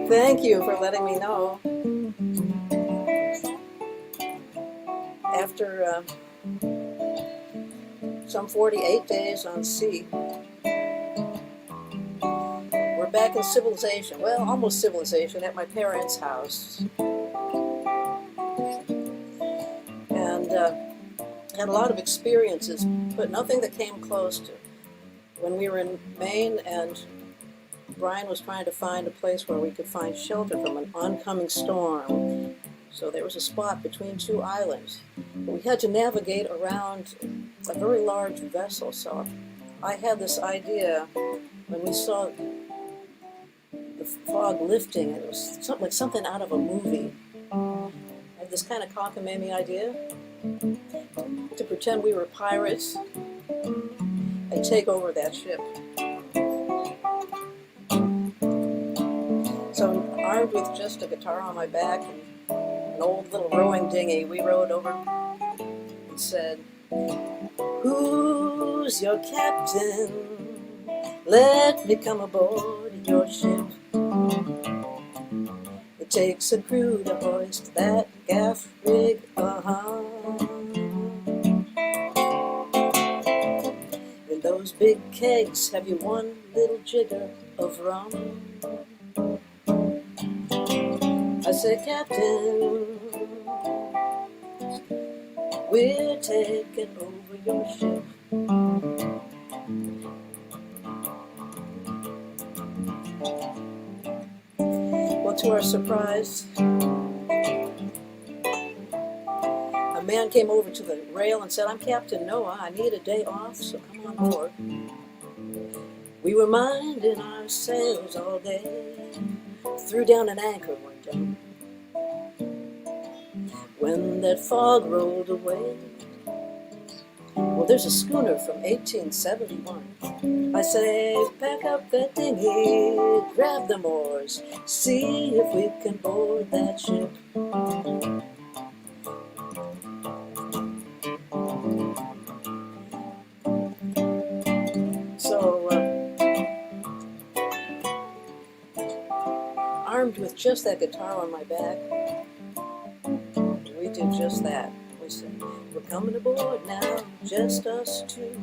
Thank you for letting me know. After some 48 days on sea, we're back in civilization. Well, almost civilization at my parents' house. And had a lot of experiences, but nothing that came close to when we were in Maine and Brian was trying to find a place where we could find shelter from an oncoming storm. So there was a spot between two islands. We had to navigate around a very large vessel. So I had this idea when we saw the fog lifting, and it was something like something out of a movie. I had this kind of cockamamie idea to pretend we were pirates and take over that ship. So armed with just a guitar on my back and an old little rowing dinghy, we rowed over and said, "Who's your captain? Let me come aboard your ship. It takes a crew to hoist that gaff rig, In those big kegs, have you one little jigger of rum?" I said, "Captain, we're taking over your ship." Well, to our surprise, a man came over to the rail and said, "I'm Captain Noah. I need a day off, so come on board." We were minding our sails all day, threw down an anchor one day. When that fog rolled away, well, there's a schooner from 1871. I say, pack up that dinghy, grab the oars, see if we can board that ship. So, armed with just that guitar on my back, we did just that. We said, "We're coming aboard now, just us two.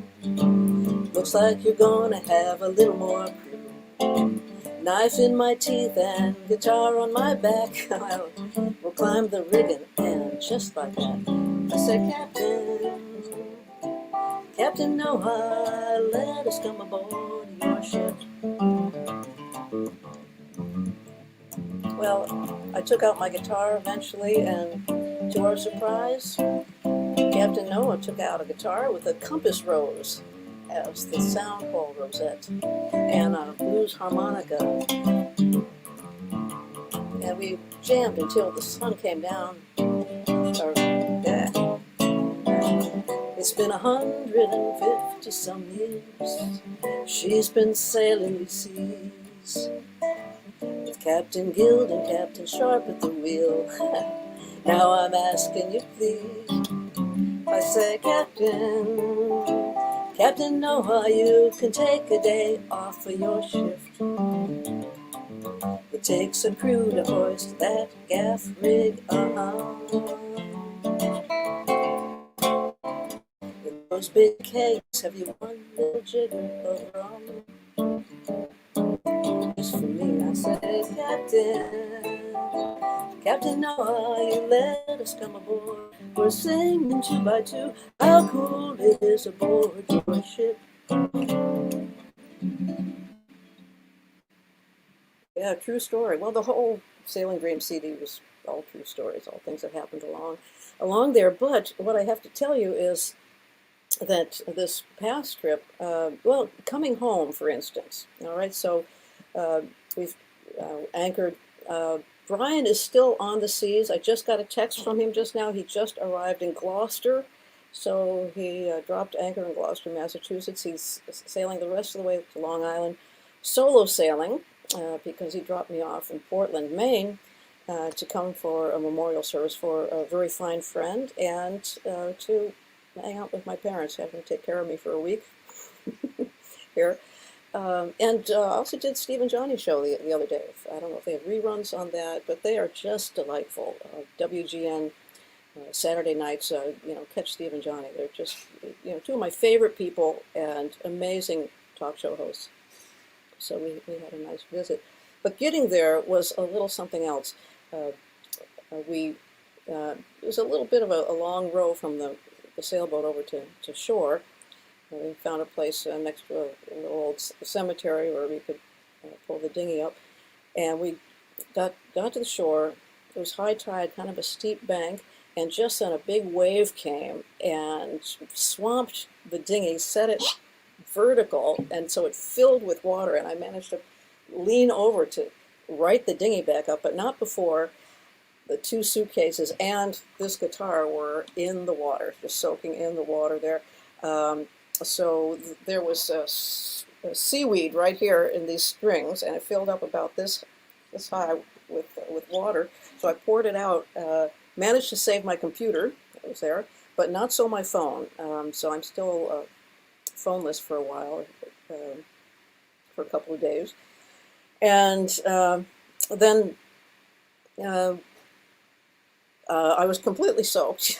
Looks like you're gonna have a little more crew. Knife in my teeth and guitar on my back. We'll climb the rigging," and just like that, I said, Captain Noah, let us come aboard your ship." Well, I took out my guitar eventually, and to our surprise, Captain Noah took out a guitar with a compass rose as the sound hole rosette and a blues harmonica. And we jammed until the sun came down. It's been 150 some years she's been sailing these seas, with Captain Guild and Captain Sharp at the wheel. Now I'm asking you please, I say, Captain Noah, you can take a day off for your shift. It takes a crew to hoist that gaff rig, In those big kegs, have you one little jigger of rum? Just for me, I say, Captain Noah, you let us come aboard. We're singing 2 by 2, how cool it is aboard your ship. Yeah, true story. Well, the whole Sailing Dream CD was all true stories, all things that happened along there. But what I have to tell you is that this past trip, well, coming home, for instance, all right, so we've anchored. Brian is still on the seas. I just got a text from him just now. He just arrived in Gloucester, so he dropped anchor in Gloucester, Massachusetts. He's sailing the rest of the way to Long Island, solo sailing, because he dropped me off in Portland, Maine, to come for a memorial service for a very fine friend and to hang out with my parents, having to take care of me for a week here. And I also did Steve and Johnny's show the other day. I don't know if they have reruns on that, but they are just delightful. WGN Saturday nights, catch Steve and Johnny. They're just, two of my favorite people and amazing talk show hosts. So we had a nice visit. But getting there was a little something else. It was a little bit of a long row from the sailboat over to shore. We found a place next to an old cemetery where we could pull the dinghy up. And we got to the shore. It was high tide, kind of a steep bank, and just then a big wave came and swamped the dinghy, set it vertical, and so it filled with water, and I managed to lean over to right the dinghy back up, but not before the two suitcases and this guitar were in the water, just soaking in the water there. So there was a seaweed right here in these strings, and it filled up about this high with water. So I poured it out, managed to save my computer that was there, but not so my phone. So I'm still phoneless for a while, for a couple of days. And then I was completely soaked,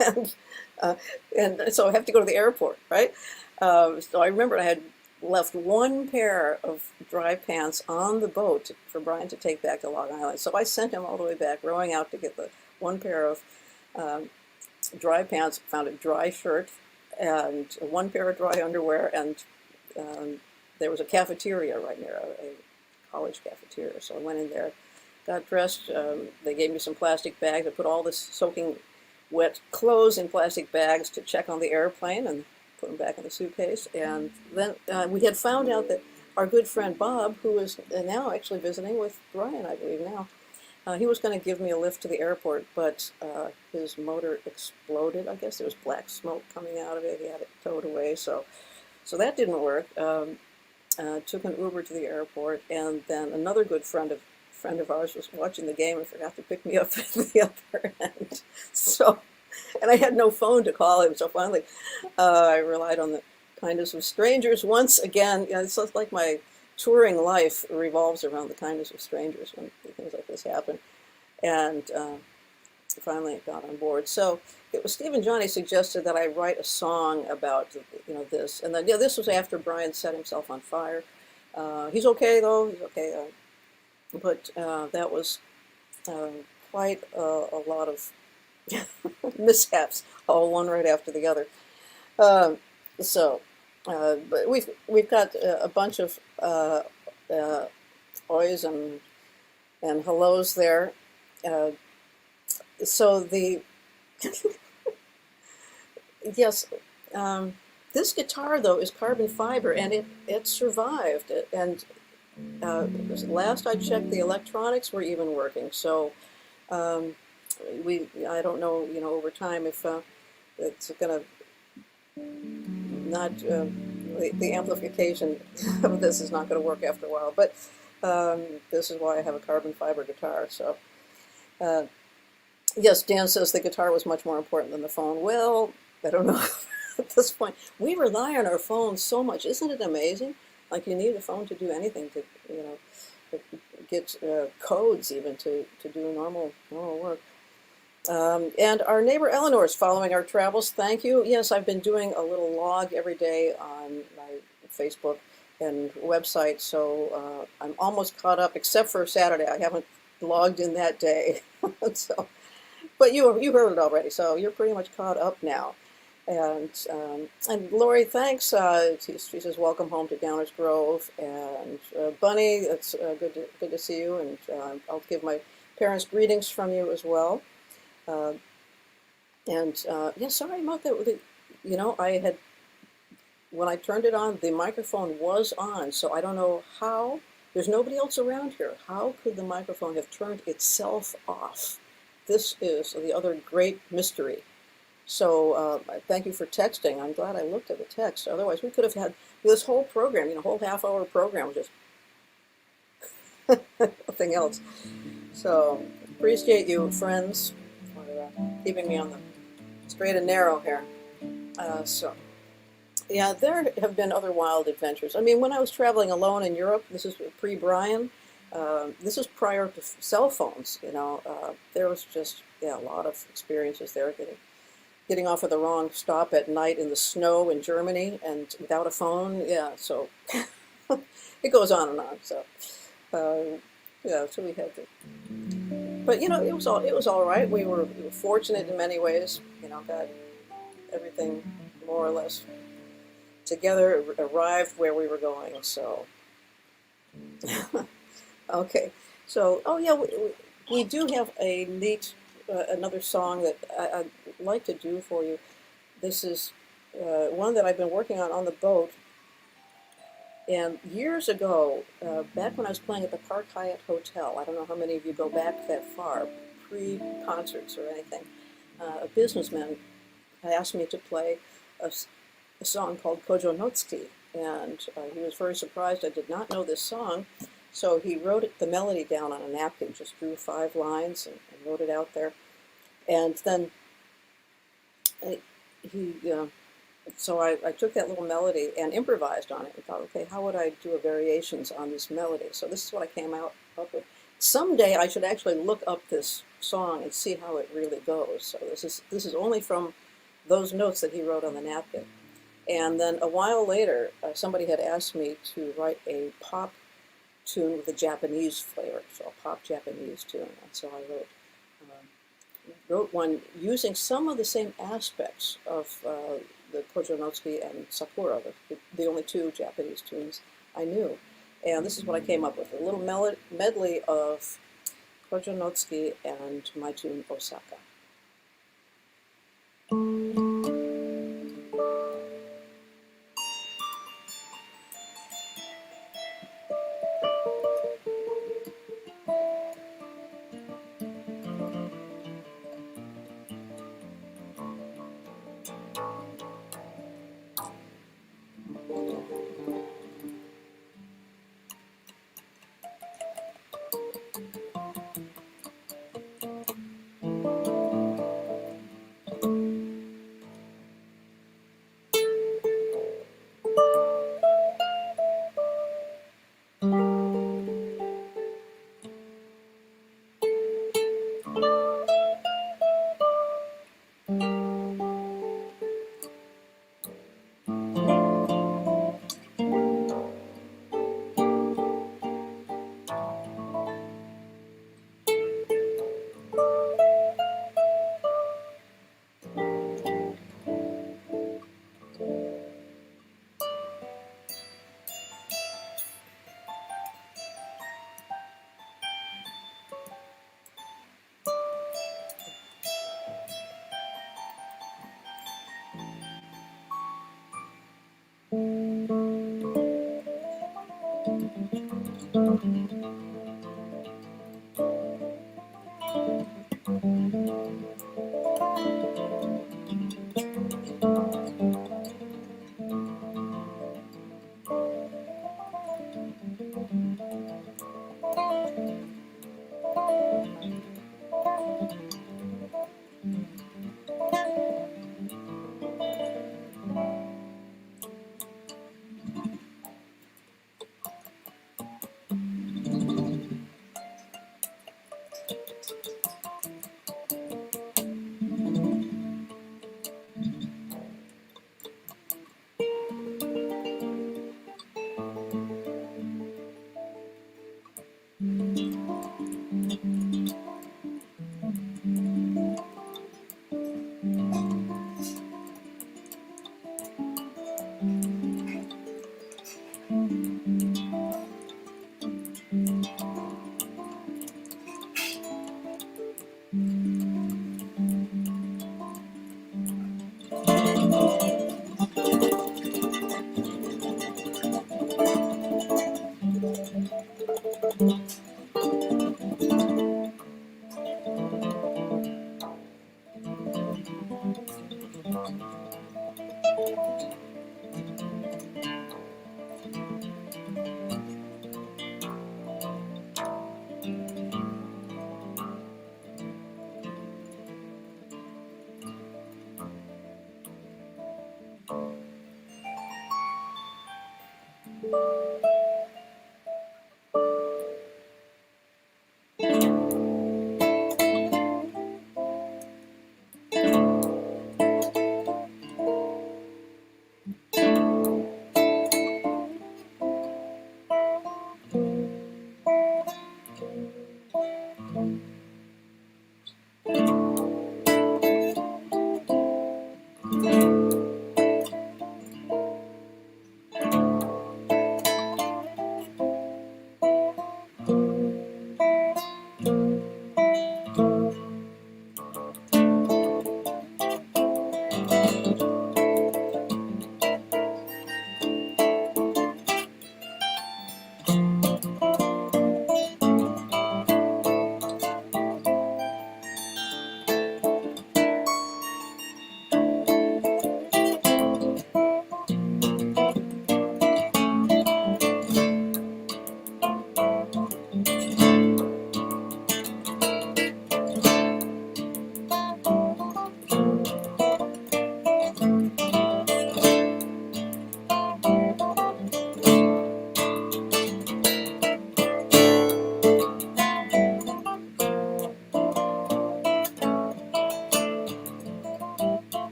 and so I have to go to the airport, right? So I remember I had left one pair of dry pants on the boat for Brian to take back to Long Island. So I sent him all the way back, rowing out to get the one pair of dry pants, found a dry shirt, and one pair of dry underwear, and there was a cafeteria right near a college cafeteria. So I went in there, got dressed. They gave me some plastic bags. I put all this soaking wet clothes in plastic bags to check on the airplane and put them back in the suitcase. And then we had found out that our good friend Bob, who is now actually visiting with Brian, I believe now, he was going to give me a lift to the airport, but his motor exploded. I guess there was black smoke coming out of it. He had it towed away, so that didn't work. Took an Uber to the airport, and then another good friend of ours was watching the game and forgot to pick me up at the other end. So, and I had no phone to call him, so finally I relied on the kindness of strangers. Once again, it's like my touring life revolves around the kindness of strangers when things like this happen. And finally it got on board. So it was Steve and Johnny suggested that I write a song about this. And then this was after Brian set himself on fire. He's okay though. He's okay. But that was quite a lot of mishaps, all one right after the other. But we've got a bunch of oys and hellos there. So the yes, this guitar though is carbon fiber, and it survived. And last I checked, the electronics were even working. So I don't know, over time if it's going to not the amplification of this is not going to work after a while. But this is why I have a carbon fiber guitar. So yes, Dan says the guitar was much more important than the phone. Well, I don't know. At this point, we rely on our phones so much. Isn't it amazing? Like you need a phone to do anything, to get codes even to do normal work. And our neighbor Eleanor is following our travels. Thank you. Yes, I've been doing a little log every day on my Facebook and website, so I'm almost caught up, except for Saturday. I haven't logged in that day. So, but you heard it already, so you're pretty much caught up now. And Lori, thanks. She says, welcome home to Downers Grove. And Bunny, it's good to see you. And I'll give my parents greetings from you as well. Yeah, sorry about that. I had, when I turned it on, the microphone was on. So I don't know how. There's nobody else around here. How could the microphone have turned itself off? This is the other great mystery. So thank you for texting. I'm glad I looked at the text. Otherwise, we could have had this whole program, whole half-hour program, just nothing else. So appreciate you, friends, for keeping me on the straight and narrow here. Yeah, there have been other wild adventures. I mean, when I was traveling alone in Europe, this is pre-Brian, this is prior to cell phones, you know, there was just, yeah, a lot of experiences there, getting off at the wrong stop at night in the snow in Germany and without a phone, yeah, so it goes on and on, so, yeah, so we had to, but, you know, it was all right. We were fortunate in many ways, you know, got everything more or less together, arrived where we were going. So, okay. So, oh yeah, we do have a neat, another song that I'd like to do for you. This is one that I've been working on the boat. And years ago, back when I was playing at the Park Hyatt Hotel, I don't know how many of you go back that far, pre-concerts or anything, a businessman asked me to play a, a song called Kojo Notsuki, and he was very surprised I did not know this song, so he wrote the melody down on a napkin, just drew 5 lines and wrote it out there, and then uh, he, so I took that little melody and improvised on it and thought, okay, how would I do a variations on this melody? So this is what I came up with. Someday I should actually look up this song and see how it really goes. So this is only from those notes that he wrote on the napkin. And then a while later, somebody had asked me to write a pop tune with a Japanese flavor, so a pop Japanese tune. And so I wrote one using some of the same aspects of the Kojo Notsuki and Sakura, the only 2 Japanese tunes I knew. And this is what I came up with, a little medley of Kojo Notsuki and my tune Osaka.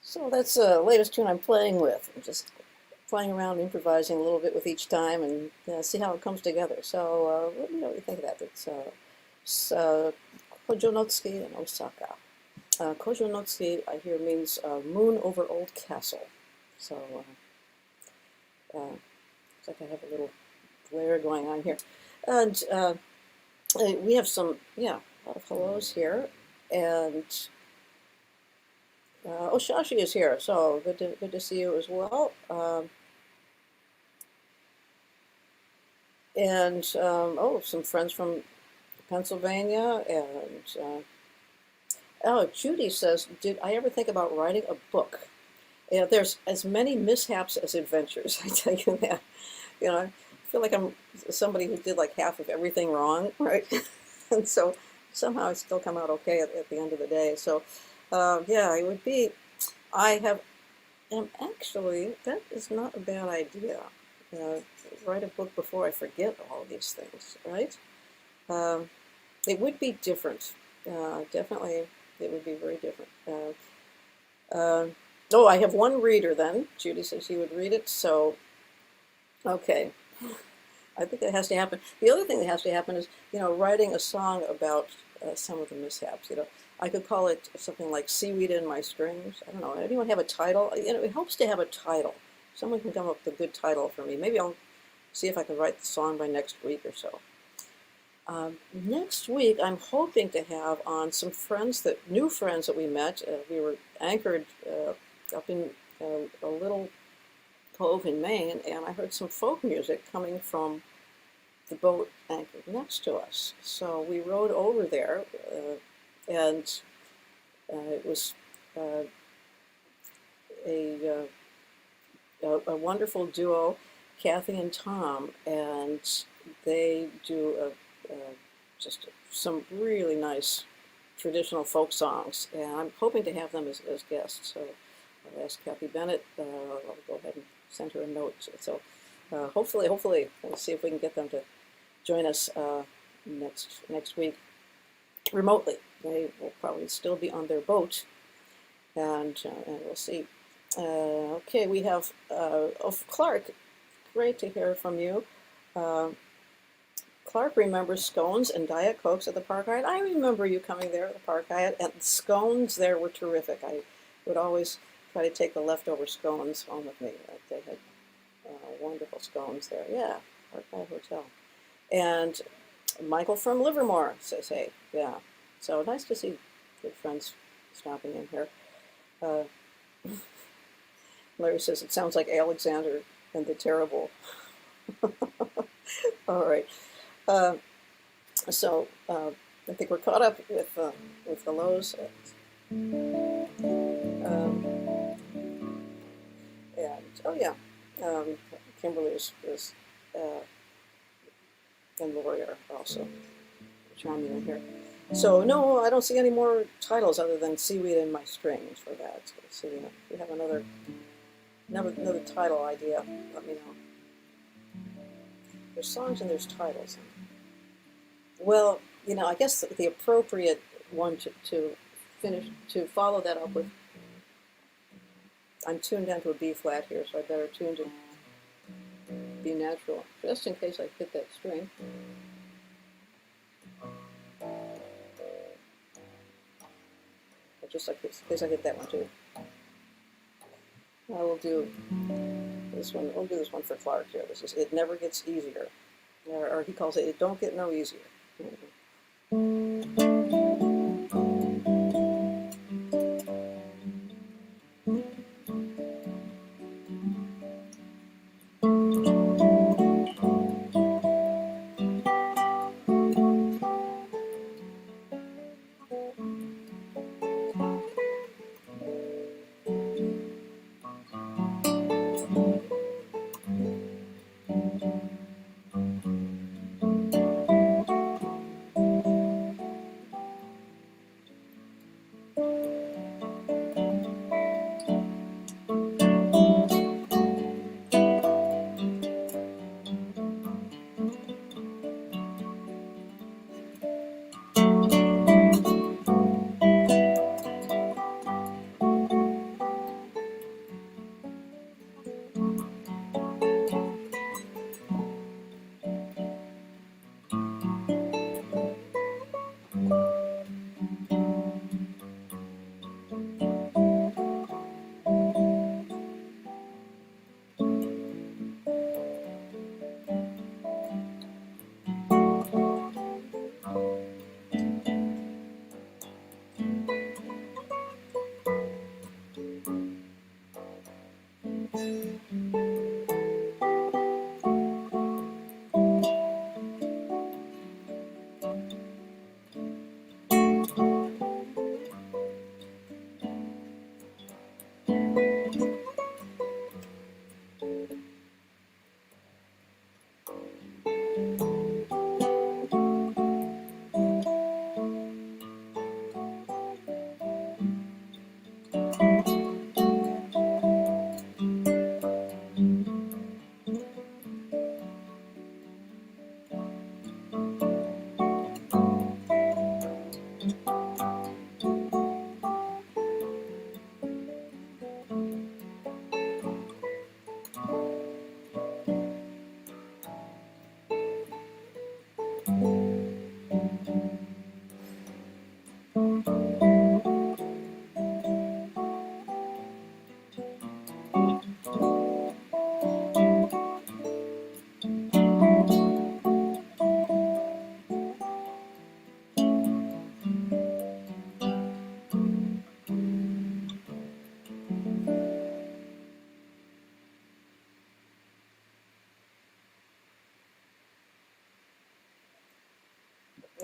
So that's the latest tune I'm playing with. I'm just playing around, improvising a little bit with each time, and see how it comes together. So let me know what you think of that. It's Kojonotsuki in Osaka. Kojonotsuki, I hear, means moon over old castle. So looks like I have a little glare going on here. And we have some, yeah, a lot of hellos here. And Shashi is here, so good to see you as well. Oh, some friends from Pennsylvania, and oh, Judy says, did I ever think about writing a book? Yeah, there's as many mishaps as adventures, I tell you that. You know, I feel like I'm somebody who did like half of everything wrong, right? And so somehow I still come out okay at the end of the day. So yeah, it would be, I have, am actually, that is not a bad idea. Write a book before I forget all these things, right? It would be different. Definitely, it would be very different. Oh, I have one reader then. Judy says she would read it, so, okay. I think that has to happen. The other thing that has to happen is, writing a song about some of the mishaps. I could call it something like "Seaweed in My Strings." I don't know. Anyone have a title? It helps to have a title. Someone can come up with a good title for me. Maybe I'll see if I can write the song by next week or so. Next week, I'm hoping to have on some new friends that we met. We were anchored up in a little cove in Maine, and I heard some folk music coming from the boat anchored next to us. So we rode over there, and it was a wonderful duo, Kathy and Tom, and they do just some really nice traditional folk songs, and I'm hoping to have them as guests. So I'll ask Kathy Bennett. I'll go ahead and send her a note. So hopefully, we'll see if we can get them to join us next week remotely. They will probably still be on their boat, and we'll see. Okay, we have Clark. Great to hear from you. Clark remembers scones and Diet Cokes at the Park Hyatt. I remember you coming there at the Park Hyatt, and the scones there were terrific. I would always try to take the leftover scones home with me. They had wonderful scones there. Yeah, Park Hyatt Hotel. And Michael from Livermore says, hey, yeah. So nice to see good friends stopping in here. Larry says, it sounds like Alexander and the Terrible. All right. So I think we're caught up with the lows. And oh yeah, Kimberly is and Lori are also chiming in here. So no, I don't see any more titles other than "Seaweed in My Strings" for that. So if you have another title idea, let me know. There's songs and there's titles. Well, I guess the appropriate one to follow that up with, I'm tuned down to a B flat here, so I better tune to B natural, just in case I hit that string. Just in case I hit that one too. I will do this one. We'll do this one for Clark here. This is It Never Gets Easier, or he calls it Don't Get No Easier.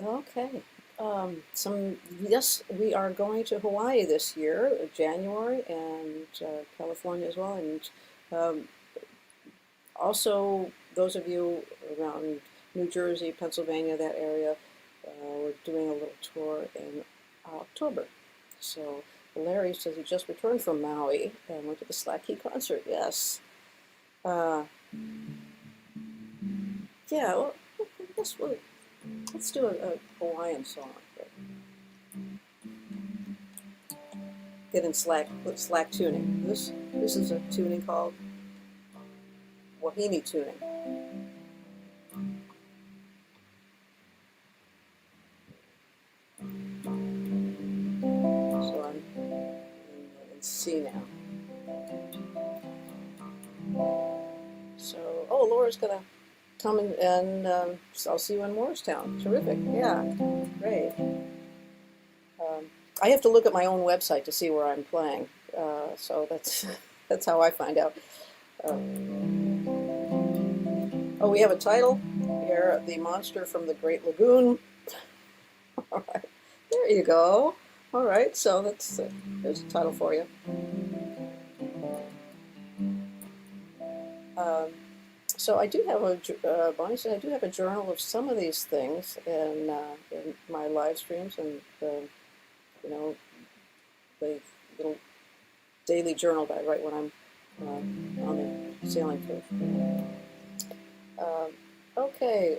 Okay. Yes, we are going to Hawaii this year, January, and California as well. And um, also, those of you around New Jersey, Pennsylvania, that area, we're doing a little tour in October. So Larry says he just returned from Maui and went to the Slack Key concert. Yes. Uh, yeah, well, I guess let's do a Hawaiian song. Get in Slack tuning. This is a tuning called Wahine tuning. So I'm in C now. So, oh, Laura's gonna come and I'll see you in Morristown. Terrific. Yeah, great. I have to look at my own website to see where I'm playing. So that's that's how I find out. Oh, we have a title here: "The Monster from the Great Lagoon." All right, there you go. All right, so that's there's a title for you. Um, so I do have Bonnie said I do have a journal of some of these things in my live streams and you know the little daily journal that I write when I'm on the sailing trip. Okay,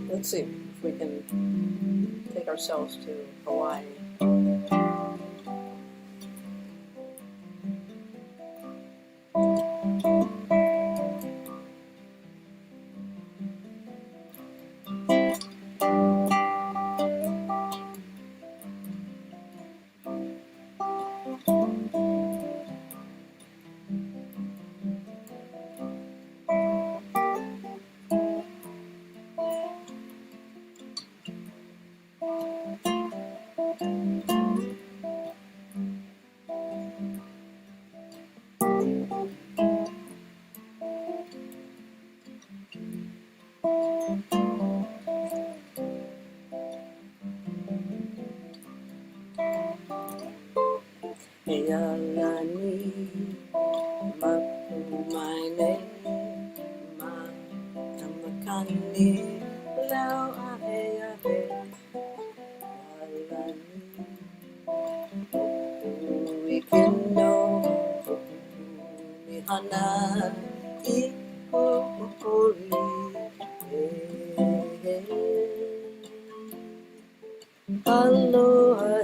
let's see if we can take ourselves to Hawaii. Ealani mapumaine ma kamakani lau ahe ahe alani uikino mihana I ho'oli aloha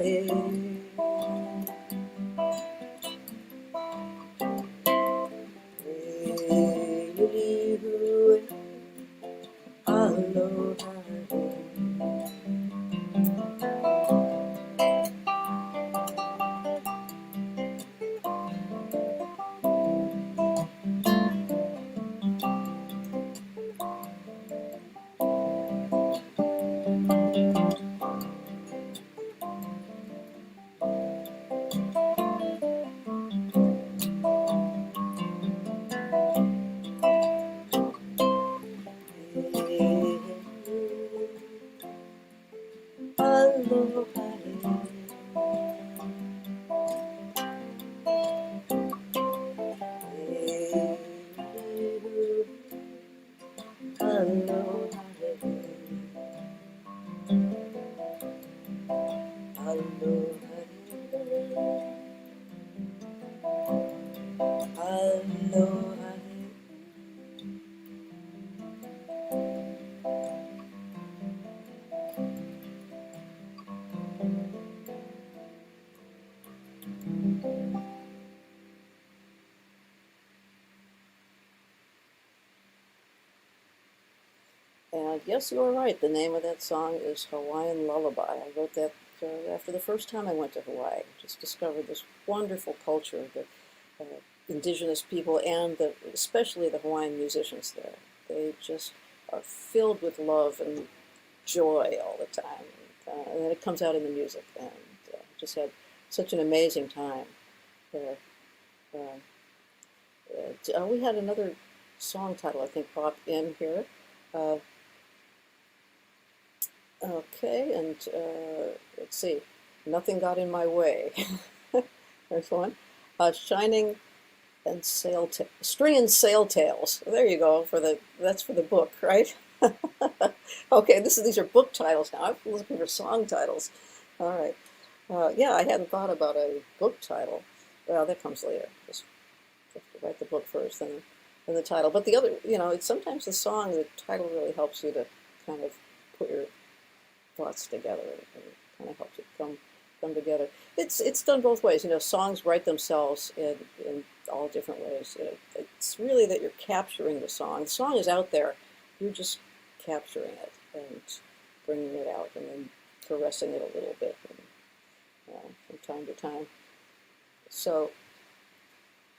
aloha And yes, you are right. The name of that song is Hawaiian Lullaby. I wrote that after the first time I went to Hawaii. Just discovered this wonderful culture of the indigenous people and especially the Hawaiian musicians there. They just are filled with love and joy all the time. And then it comes out in the music. And just had such an amazing time there. We had another song title, I think, pop in here. Okay, and let's see. Nothing Got in My Way. There's one. Shining and String and Sail Tales. There you go. That's for the book, right? Okay, these are book titles now. I'm looking for song titles. All right. Yeah, I hadn't thought about a book title. Well, that comes later. Just have to write the book first, and the title. But the other, it's sometimes the song, the title really helps you to kind of put your thoughts together and kind of helps it come together. It's done both ways. Songs write themselves in all different ways. It's really that you're capturing the song. The song is out there. You're just capturing it and bringing it out and then caressing it a little bit from time to time. So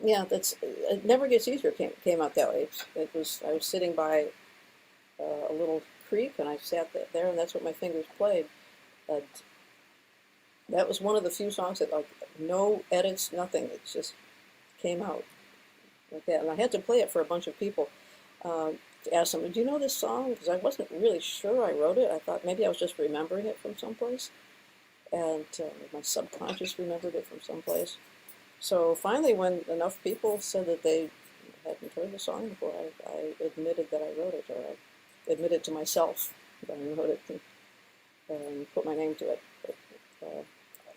yeah, it never gets easier. Came out that way. I was sitting by a little creek and I sat there and that's what my fingers played. And that was one of the few songs that no edits, nothing. It just came out like that. And I had to play it for a bunch of people to ask them, do you know this song? Because I wasn't really sure I wrote it. I thought maybe I was just remembering it from someplace. And my subconscious remembered it from someplace. So finally, when enough people said that they hadn't heard the song before, I admitted that I wrote it, or I admitted to myself that I wrote it and put my name to it. But,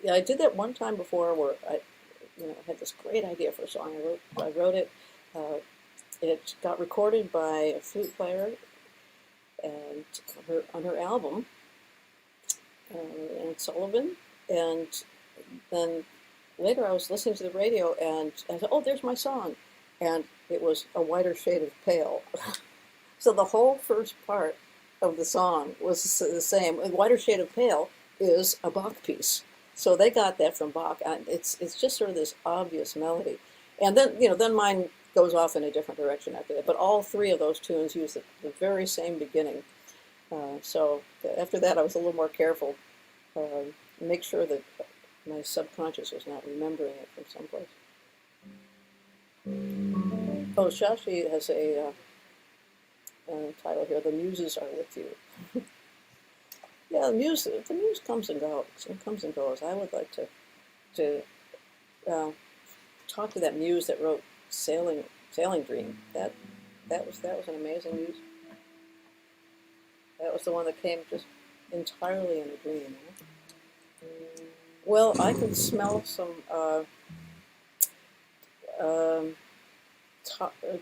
yeah, I did that one time before where I had this great idea for a song. I wrote it. it got recorded by a flute player and on her album, Anne Sullivan, and then later I was listening to the radio and I thought, oh, there's my song, and it was A Whiter Shade of Pale. So the whole first part of the song was the same. A Whiter Shade of Pale is a Bach piece. So they got that from Bach. And it's just sort of this obvious melody. And then, then mine goes off in a different direction after that. But all three of those tunes use the very same beginning. So after that, I was a little more careful. Make sure that my subconscious was not remembering it from someplace. Oh, Shashi has a title here, The Muses Are With You. Yeah, the muse comes and goes. It comes and goes. I would like to talk to that muse that wrote Sailing Dream. That was an amazing muse. That was the one that came just entirely in a dream. Well, I can smell some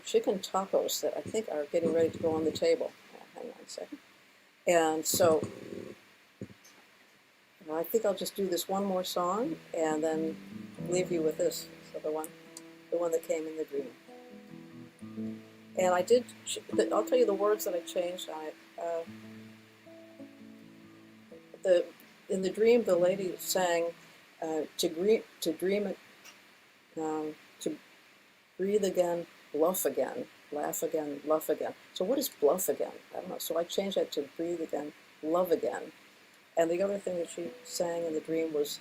chicken tacos that I think are getting ready to go on the table. Hang on a second. And so I think I'll just do this one more song and then leave you with this. So the one that came in the dream. And I did. I'll tell you the words that I changed on it. In the dream, the lady sang to dream, to breathe again, bluff again, laugh again, bluff again. So what is bluff again? I don't know. So I changed that to breathe again, love again. And the other thing that she sang in the dream was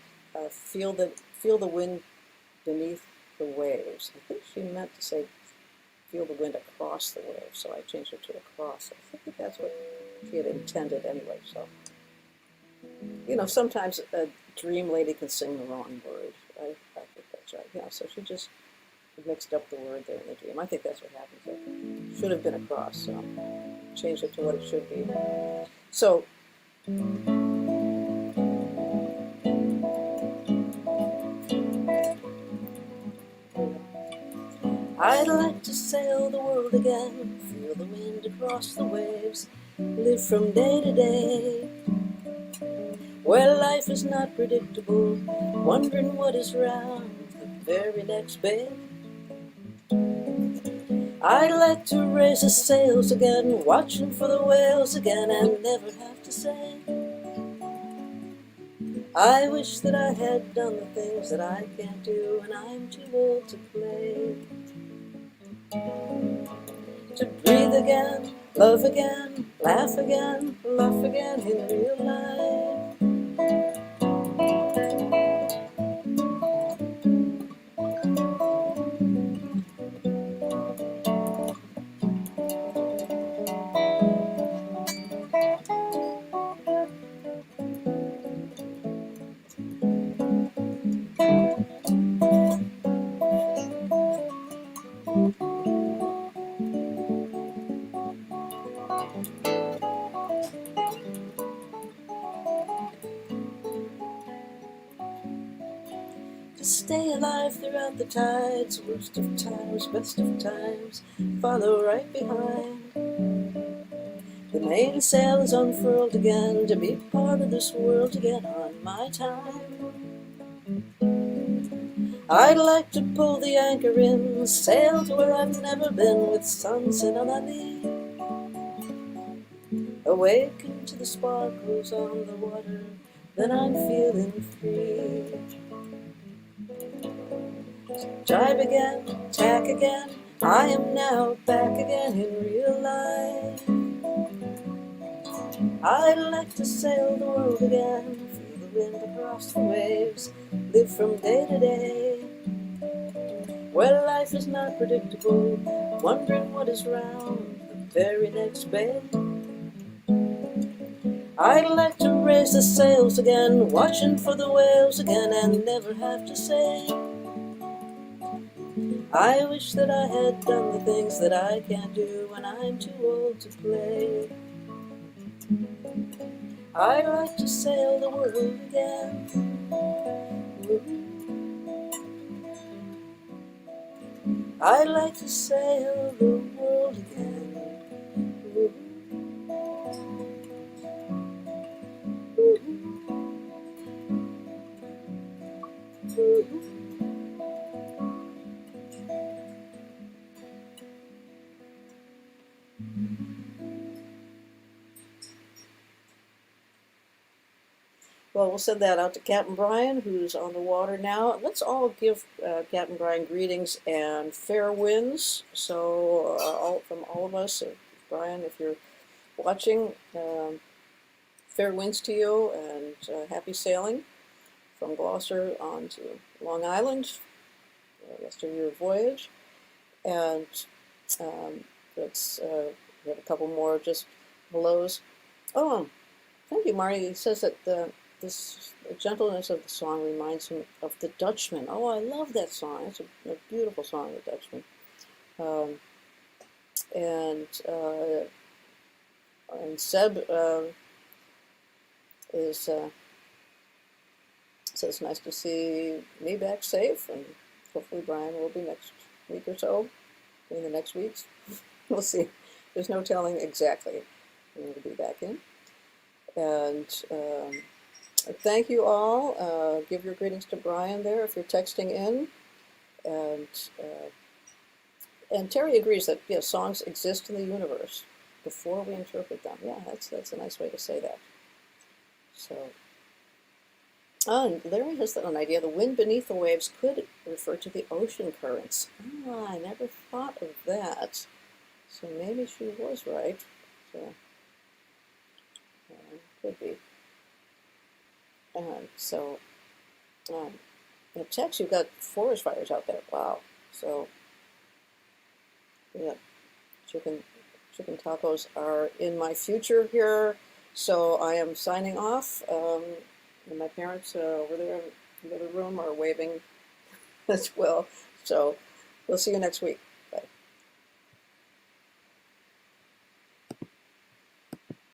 feel the wind beneath the waves. I think she meant to say feel the wind across the waves. So I changed it to across. I think that's what she had intended anyway. So, sometimes a dream lady can sing the wrong word. I think that's right. So she just mixed up the word there in the dream. I think that's what happened. It should have been across, so changed it to what it should be. So I'd like to sail the world again, feel the wind across the waves, live from day to day, where life is not predictable, wondering what is round the very next bend. I'd like to raise the sails again, watching for the whales again, and never have to say, I wish that I had done the things that I can't do, and I'm too old to play. To breathe again, love again, laugh again in real life. To stay alive throughout the tides, worst of times, best of times, follow right behind. The mainsail is unfurled again, to be part of this world again on my time. I'd like to pull the anchor in, sail to where I've never been, with sunset on my lee. Awaken to the sparkles on the water, then I'm feeling free. Jibe again, tack again, I am now back again in real life. I'd like to sail the world again, feel the wind across the waves, live from day to day, where life is not predictable, wondering what is round the very next bend. I'd like to raise the sails again, watching for the whales again, and never have to say, I wish that I had done the things that I can't do when I'm too old to play. I'd like to sail the world again. I'd like to sail the world. Well, we'll send that out to Captain Brian, who's on the water now. Let's all give Captain Brian greetings and fair winds. So, from all of us, Brian, if you're watching, fair winds to you and happy sailing from Gloucester on to Long Island, the rest of your voyage. And let's we have a couple more just hellos. Oh, thank you, Marty. He says that the gentleness of the song reminds him of The Dutchman. Oh, I love that song. It's a beautiful song, The Dutchman. And Seb says nice to see me back safe, and hopefully Brian will be next week or so, in the next weeks. We'll see. There's no telling exactly when we'll be back in. And thank you all. Give your greetings to Brian there if you're texting in. And Terry agrees that, yes, songs exist in the universe before we interpret them. Yeah, that's a nice way to say that. So, and Larry has an idea. The wind beneath the waves could refer to the ocean currents. Ah, I never thought of that. So maybe she was right. So, could be. And so, in Texas, you've got forest fires out there. Wow. So, yeah, chicken tacos are in my future here. So I am signing off. And my parents over there in the other room are waving as well. So we'll see you next week.